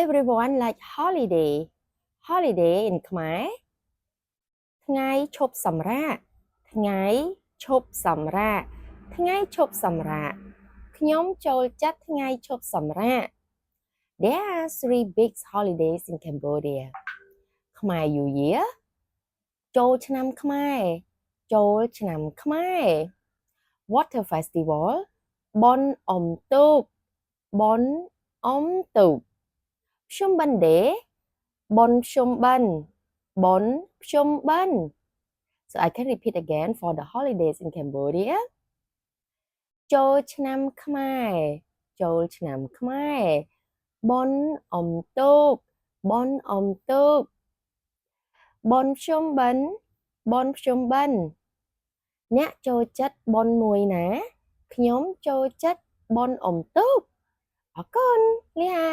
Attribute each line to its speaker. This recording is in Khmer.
Speaker 1: everyone like holiday holiday in Khmer ថ្ងៃឈប់សម្រាកថ្ងៃឈប់សម្រាកថ្ងៃឈប់សម្រាកខ្ញុំចូលចិត្តថ្ងៃឈប់សម្រាក There are three big holidays in Cambodia ខ្មែរ New Year ចូលឆ្នាំខ្មែរចូលឆ្នាំខ្មែរ Water Festival បុណ្យអុំទូកបុណ្យអុំទូកភ្ជុំបិណ្ឌ Day បុណ្យភ្ជុំបិណ្ឌបុណ្យភ្ជុំបិណ្ឌ So I can repeat again for the holidays in Cambodia ចូលឆ្នាំខ្មែរចូលឆ្នាំខ្មែរបុណ្យអុំទូកបុណ្យអុំទូកបុណ្យភ្ជុំបិណ្ឌបុណ្យភ្ជុំបិណ្ឌអ្នកចូលចិត្តបុណ្យមួយណាខ្ញុំចូលចិត្តបុណ្យអុំទូកអរគុណលា